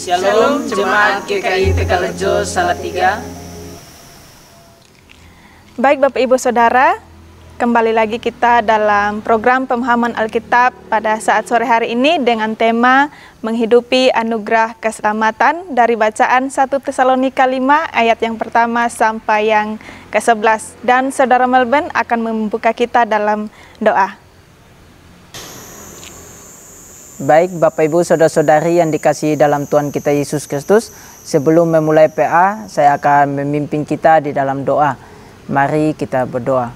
Shalom Jemaat GKI Tegalrejo Salatiga. Baik Bapak Ibu Saudara, kembali lagi kita dalam program pemahaman Alkitab pada saat sore hari ini dengan tema menghidupi anugerah keselamatan dari bacaan 1 Tesalonika 5 ayat yang pertama sampai yang ke-11. Dan Saudara Melbourne akan membuka kita dalam doa. Baik Bapak Ibu Saudara-saudari yang dikasihi dalam Tuhan kita Yesus Kristus, sebelum memulai PA, saya akan memimpin kita di dalam doa. Mari kita berdoa.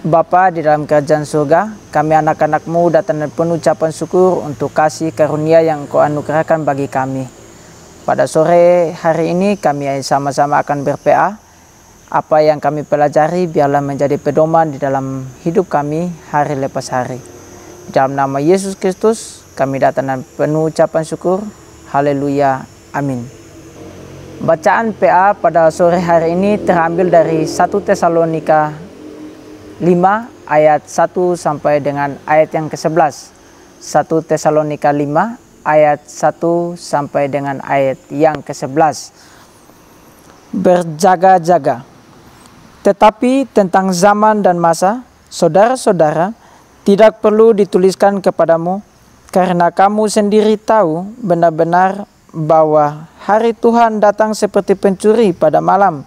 Bapa di dalam kerajaan surga, kami anak-anak-Mu datang dengan penuh ucapan syukur untuk kasih karunia yang Engkau anugerahkan bagi kami. Pada sore hari ini kami sama-sama akan ber-PA. Apa yang kami pelajari biarlah menjadi pedoman di dalam hidup kami hari lepas hari. Dalam nama Yesus Kristus kami datang dengan penuh ucapan syukur. Haleluya. Amin. Bacaan PA pada sore hari ini terambil dari 1 Tesalonika 5 ayat 1 sampai dengan ayat yang ke-11. 1 Tesalonika 5 ayat 1 sampai dengan ayat yang ke-11. Berjaga-jaga. Tetapi tentang zaman dan masa, saudara-saudara, tidak perlu dituliskan kepadamu, karena kamu sendiri tahu benar-benar bahwa hari Tuhan datang seperti pencuri pada malam.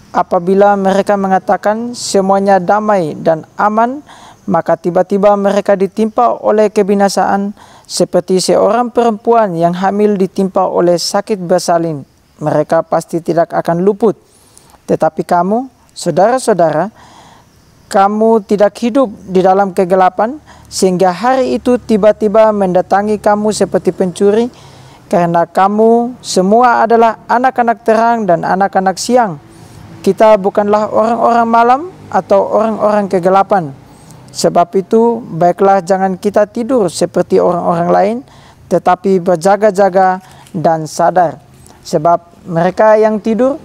Apabila mereka mengatakan semuanya damai dan aman, maka tiba-tiba mereka ditimpa oleh kebinasaan, seperti seorang perempuan yang hamil ditimpa oleh sakit bersalin. Mereka pasti tidak akan luput. Tetapi kamu, saudara-saudara, kamu tidak hidup di dalam kegelapan, sehingga hari itu tiba-tiba mendatangi kamu seperti pencuri, karena kamu semua adalah anak-anak terang dan anak-anak siang. Kita bukanlah orang-orang malam atau orang-orang kegelapan. Sebab itu, baiklah jangan kita tidur seperti orang-orang lain, tetapi berjaga-jaga dan sadar. Sebab mereka yang tidur,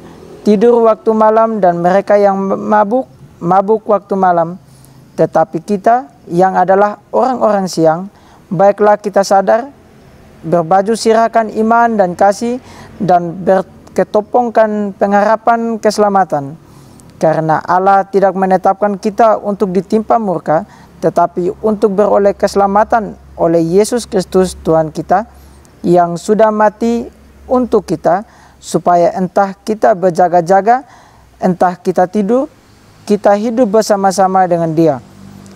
tidur waktu malam, dan mereka yang mabuk, mabuk waktu malam. Tetapi kita yang adalah orang-orang siang, baiklah kita sadar, berbaju sirahkan iman dan kasih, dan berketopongkan pengharapan keselamatan. Karena Allah tidak menetapkan kita untuk ditimpa murka, tetapi untuk beroleh keselamatan oleh Yesus Kristus Tuhan kita, yang sudah mati untuk kita, supaya entah kita berjaga-jaga, entah kita tidur, kita hidup bersama-sama dengan Dia.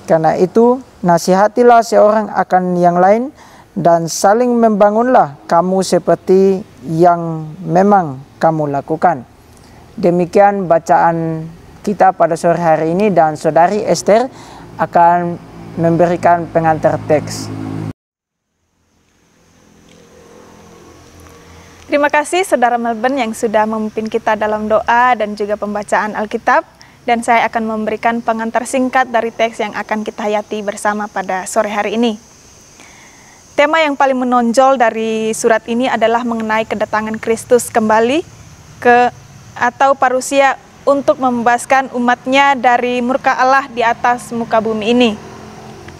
Karena itu, nasihatilah seorang akan yang lain, dan saling membangunlah kamu seperti yang memang kamu lakukan. Demikian bacaan kita pada sore hari ini, dan Saudari Esther akan memberikan pengantar teks. Terima kasih Saudara Melbourne yang sudah memimpin kita dalam doa dan juga pembacaan Alkitab. Dan saya akan memberikan pengantar singkat dari teks yang akan kita hayati bersama pada sore hari ini. Tema yang paling menonjol dari surat ini adalah mengenai kedatangan Kristus kembali atau parusia untuk membebaskan umatnya dari murka Allah di atas muka bumi ini.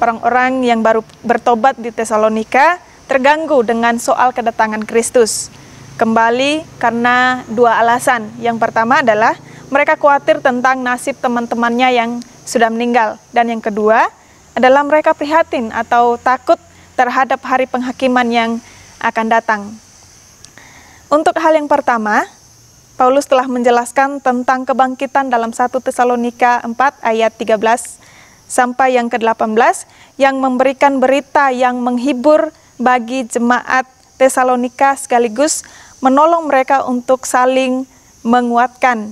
Orang-orang yang baru bertobat di Tesalonika terganggu dengan soal kedatangan Kristus kembali karena dua alasan. Yang pertama adalah mereka khawatir tentang nasib teman-temannya yang sudah meninggal. Dan yang kedua adalah mereka prihatin atau takut terhadap hari penghakiman yang akan datang. Untuk hal yang pertama, Paulus telah menjelaskan tentang kebangkitan dalam 1 Tesalonika 4 ayat 13 sampai yang ke-18 yang memberikan berita yang menghibur bagi jemaat Tesalonika sekaligus menolong mereka untuk saling menguatkan.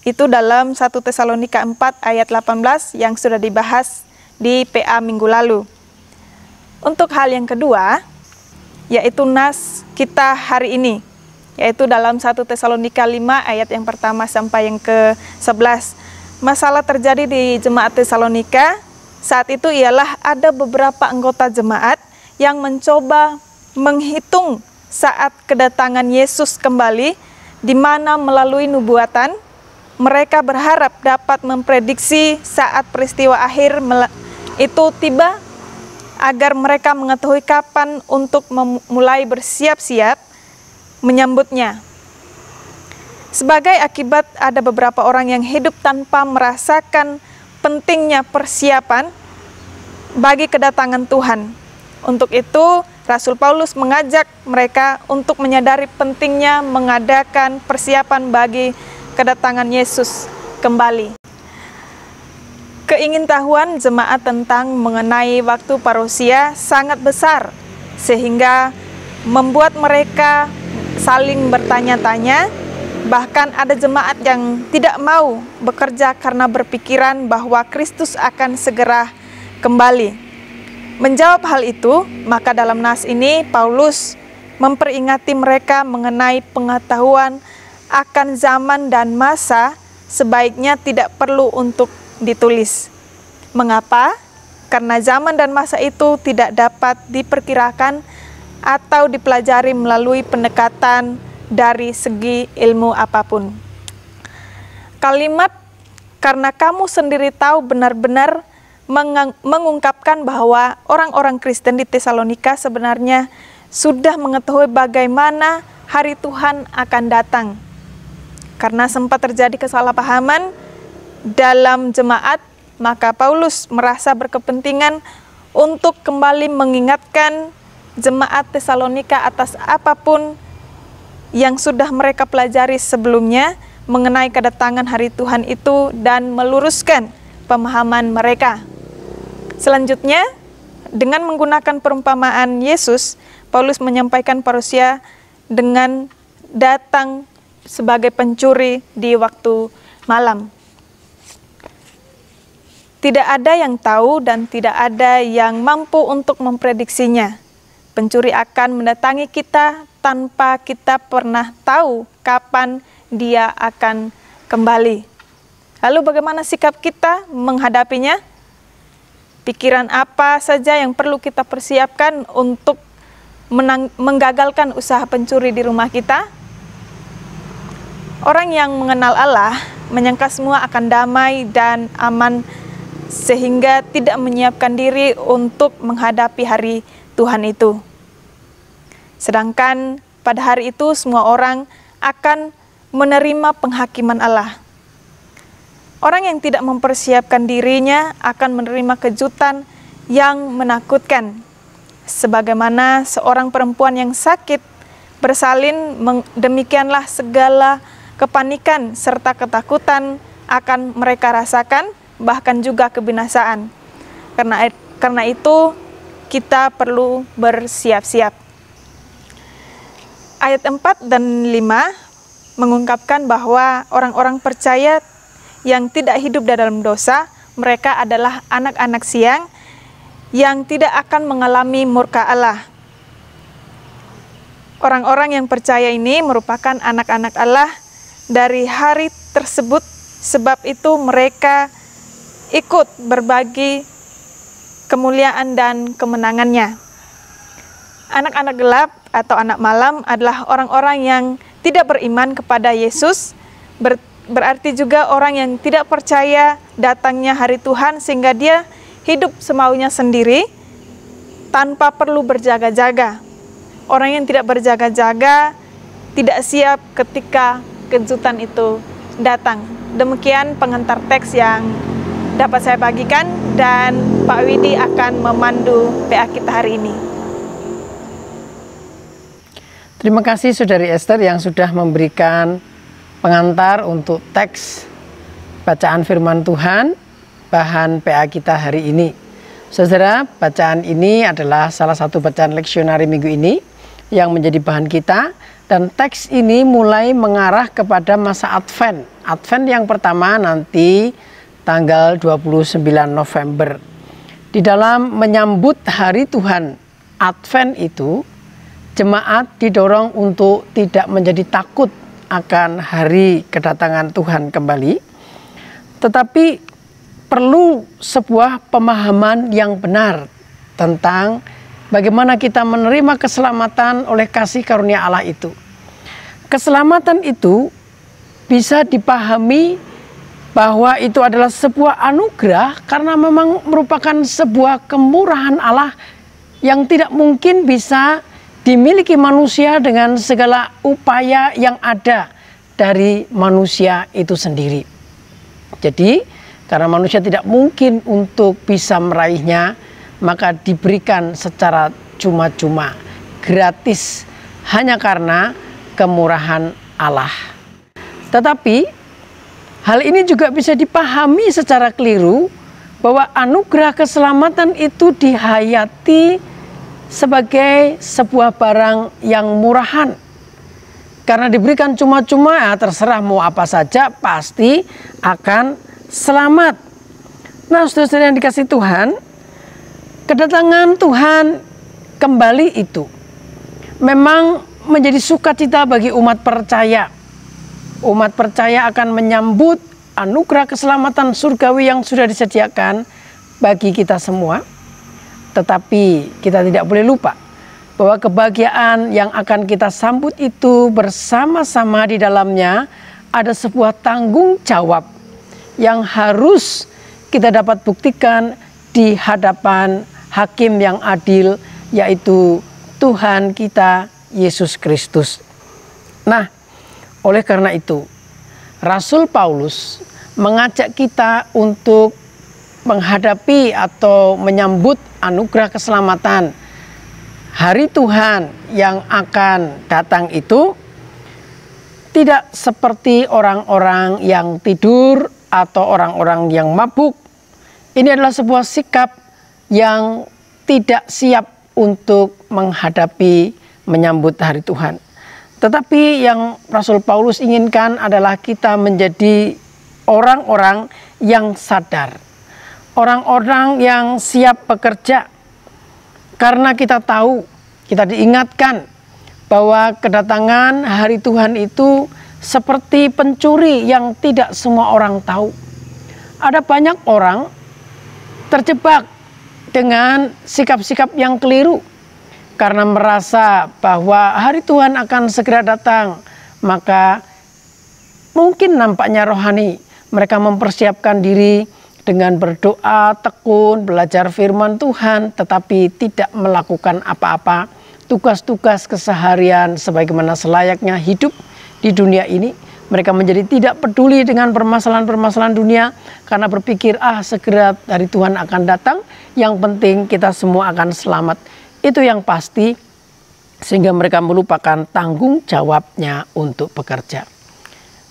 Itu dalam 1 Tesalonika 4 ayat 18 yang sudah dibahas di PA minggu lalu. Untuk hal yang kedua, yaitu nas kita hari ini, yaitu dalam 1 Tesalonika 5 ayat yang pertama sampai yang ke-11. Masalah terjadi di jemaat Tesalonika saat itu ialah ada beberapa anggota jemaat yang mencoba menghitung saat kedatangan Yesus kembali, di mana melalui nubuatan mereka berharap dapat memprediksi saat peristiwa akhir itu tiba agar mereka mengetahui kapan untuk mulai bersiap-siap menyambutnya. Sebagai akibat, ada beberapa orang yang hidup tanpa merasakan pentingnya persiapan bagi kedatangan Tuhan. Untuk itu, Rasul Paulus mengajak mereka untuk menyadari pentingnya mengadakan persiapan bagi kedatangan Yesus kembali. Keingintahuan jemaat tentang mengenai waktu parousia sangat besar, sehingga membuat mereka saling bertanya-tanya. Bahkan ada jemaat yang tidak mau bekerja karena berpikiran bahwa Kristus akan segera kembali. Menjawab hal itu, maka dalam nas ini Paulus memperingati mereka mengenai pengetahuan akan zaman dan masa sebaiknya tidak perlu untuk ditulis. Mengapa? Karena zaman dan masa itu tidak dapat diperkirakan atau dipelajari melalui pendekatan dari segi ilmu apapun. Kalimat "karena kamu sendiri tahu" benar-benar mengungkapkan bahwa orang-orang Kristen di Tesalonika sebenarnya sudah mengetahui bagaimana hari Tuhan akan datang. Karena sempat terjadi kesalahpahaman dalam jemaat, maka Paulus merasa berkepentingan untuk kembali mengingatkan jemaat Tesalonika atas apapun yang sudah mereka pelajari sebelumnya mengenai kedatangan hari Tuhan itu dan meluruskan pemahaman mereka. Selanjutnya, dengan menggunakan perumpamaan Yesus, Paulus menyampaikan parousia dengan datang sebagai pencuri di waktu malam. Tidak ada yang tahu dan tidak ada yang mampu untuk memprediksinya. Pencuri akan mendatangi kita tanpa kita pernah tahu kapan dia akan kembali. Lalu bagaimana sikap kita menghadapinya? Pikiran apa saja yang perlu kita persiapkan untuk menggagalkan usaha pencuri di rumah kita? Orang yang mengenal Allah menyangka semua akan damai dan aman sehingga tidak menyiapkan diri untuk menghadapi hari Tuhan itu. Sedangkan pada hari itu semua orang akan menerima penghakiman Allah. Orang yang tidak mempersiapkan dirinya akan menerima kejutan yang menakutkan. Sebagaimana seorang perempuan yang sakit bersalin, demikianlah segala kepanikan serta ketakutan akan mereka rasakan, bahkan juga kebinasaan. Karena itu kita perlu bersiap-siap. Ayat 4 dan 5 mengungkapkan bahwa orang-orang percaya yang tidak hidup dalam dosa, mereka adalah anak-anak siang yang tidak akan mengalami murka Allah. Orang-orang yang percaya ini merupakan anak-anak Allah dari hari tersebut, sebab itu mereka ikut berbagi kemuliaan dan kemenangannya. Anak-anak gelap atau anak malam adalah orang-orang yang tidak beriman kepada Yesus, berarti juga orang yang tidak percaya datangnya hari Tuhan sehingga dia hidup semaunya sendiri tanpa perlu berjaga-jaga. Orang yang tidak berjaga-jaga tidak siap ketika kejutan itu datang. Demikian pengantar teks yang dapat saya bagikan dan Pak Widi akan memandu PA kita hari ini. Terima kasih Saudari Esther yang sudah memberikan pengantar untuk teks bacaan firman Tuhan, bahan PA kita hari ini. Saudara, bacaan ini adalah salah satu bacaan leksionari minggu ini yang menjadi bahan kita, dan teks ini mulai mengarah kepada masa Advent. Advent yang pertama nanti tanggal 29 November. Di dalam menyambut hari Tuhan Advent itu, jemaat didorong untuk tidak menjadi takut akan hari kedatangan Tuhan kembali, tetapi perlu sebuah pemahaman yang benar tentang bagaimana kita menerima keselamatan oleh kasih karunia Allah itu. Keselamatan itu bisa dipahami bahwa itu adalah sebuah anugerah karena memang merupakan sebuah kemurahan Allah yang tidak mungkin bisa dimiliki manusia dengan segala upaya yang ada dari manusia itu sendiri. Jadi karena manusia tidak mungkin untuk bisa meraihnya, maka diberikan secara cuma-cuma, gratis, hanya karena kemurahan Allah. Tetapi hal ini juga bisa dipahami secara keliru, bahwa anugerah keselamatan itu dihayati sebagai sebuah barang yang murahan. Karena diberikan cuma-cuma, ya terserah mau apa saja pasti akan selamat. Nah, saudara-saudara yang dikasih Tuhan, kedatangan Tuhan kembali itu memang menjadi sukacita bagi umat percaya. Umat percaya akan menyambut anugerah keselamatan surgawi yang sudah disediakan bagi kita semua. Tetapi kita tidak boleh lupa bahwa kebahagiaan yang akan kita sambut itu bersama-sama di dalamnya ada sebuah tanggung jawab yang harus kita dapat buktikan di hadapan Hakim yang adil, yaitu Tuhan kita Yesus Kristus. Nah, oleh karena itu Rasul Paulus mengajak kita untuk menghadapi atau menyambut anugerah keselamatan hari Tuhan yang akan datang itu tidak seperti orang-orang yang tidur atau orang-orang yang mabuk. Ini adalah sebuah sikap yang tidak siap untuk menghadapi menyambut hari Tuhan. Tetapi yang Rasul Paulus inginkan adalah kita menjadi orang-orang yang sadar, orang-orang yang siap bekerja. Karena kita tahu, kita diingatkan bahwa kedatangan hari Tuhan itu seperti pencuri yang tidak semua orang tahu. Ada banyak orang terjebak dengan sikap-sikap yang keliru karena merasa bahwa hari Tuhan akan segera datang. Maka mungkin nampaknya rohani, mereka mempersiapkan diri dengan berdoa, tekun, belajar firman Tuhan, tetapi tidak melakukan apa-apa tugas-tugas keseharian sebagaimana selayaknya hidup di dunia ini. Mereka menjadi tidak peduli dengan permasalahan-permasalahan dunia karena berpikir, segera dari Tuhan akan datang, yang penting kita semua akan selamat. Itu yang pasti, sehingga mereka melupakan tanggung jawabnya untuk bekerja.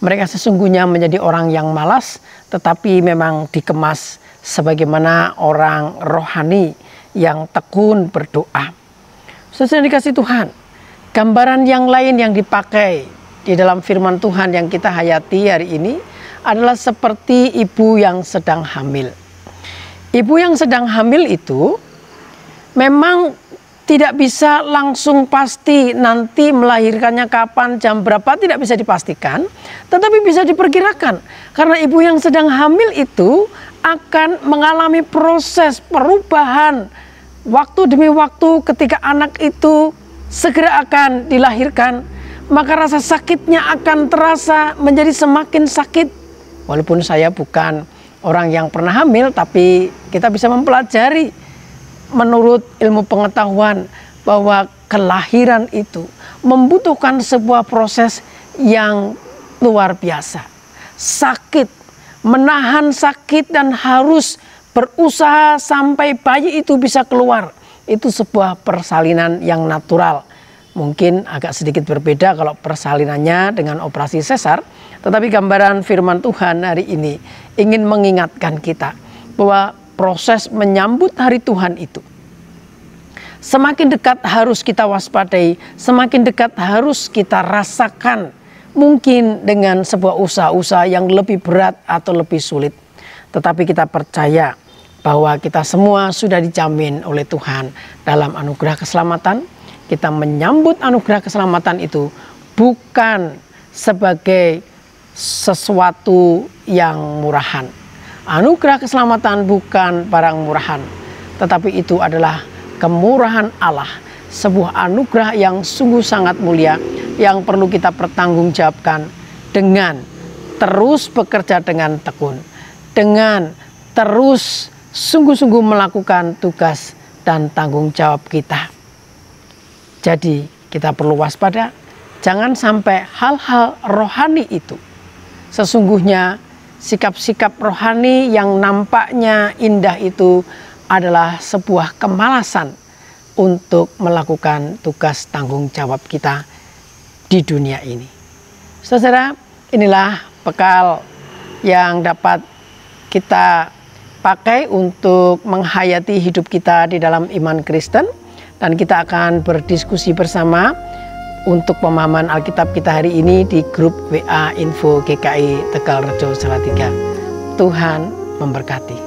Mereka sesungguhnya menjadi orang yang malas, tetapi memang dikemas sebagaimana orang rohani yang tekun berdoa. Saudara dikasih Tuhan, gambaran yang lain yang dipakai di dalam firman Tuhan yang kita hayati hari ini adalah seperti ibu yang sedang hamil. Ibu yang sedang hamil itu memang tidak bisa langsung pasti nanti melahirkannya kapan, jam berapa, tidak bisa dipastikan, tetapi bisa diperkirakan. Karena ibu yang sedang hamil itu akan mengalami proses perubahan waktu demi waktu. Ketika anak itu segera akan dilahirkan, maka rasa sakitnya akan terasa menjadi semakin sakit. Walaupun saya bukan orang yang pernah hamil, tapi kita bisa mempelajari menurut ilmu pengetahuan bahwa kelahiran itu membutuhkan sebuah proses yang luar biasa. Sakit, menahan sakit dan harus berusaha sampai bayi itu bisa keluar. Itu sebuah persalinan yang natural. Mungkin agak sedikit berbeda kalau persalinannya dengan operasi sesar. Tetapi gambaran firman Tuhan hari ini ingin mengingatkan kita bahwa proses menyambut hari Tuhan itu semakin dekat harus kita waspadai, semakin dekat harus kita rasakan, mungkin dengan sebuah usaha-usaha yang lebih berat atau lebih sulit. Tetapi kita percaya bahwa kita semua sudah dijamin oleh Tuhan dalam anugerah keselamatan. Kita menyambut anugerah keselamatan itu bukan sebagai sesuatu yang murahan. Anugerah keselamatan bukan barang murahan, tetapi itu adalah kemurahan Allah, sebuah anugerah yang sungguh sangat mulia yang perlu kita pertanggungjawabkan dengan terus bekerja dengan tekun, dengan terus sungguh-sungguh melakukan tugas dan tanggung jawab kita. Jadi kita perlu waspada, jangan sampai hal-hal rohani itu, sesungguhnya sikap-sikap rohani yang nampaknya indah itu adalah sebuah kemalasan untuk melakukan tugas tanggung jawab kita di dunia ini. Saudara, inilah bekal yang dapat kita pakai untuk menghayati hidup kita di dalam iman Kristen, dan kita akan berdiskusi bersama untuk pemahaman Alkitab kita hari ini di grup WA Info GKI Tegalrejo Salatiga. Tuhan memberkati.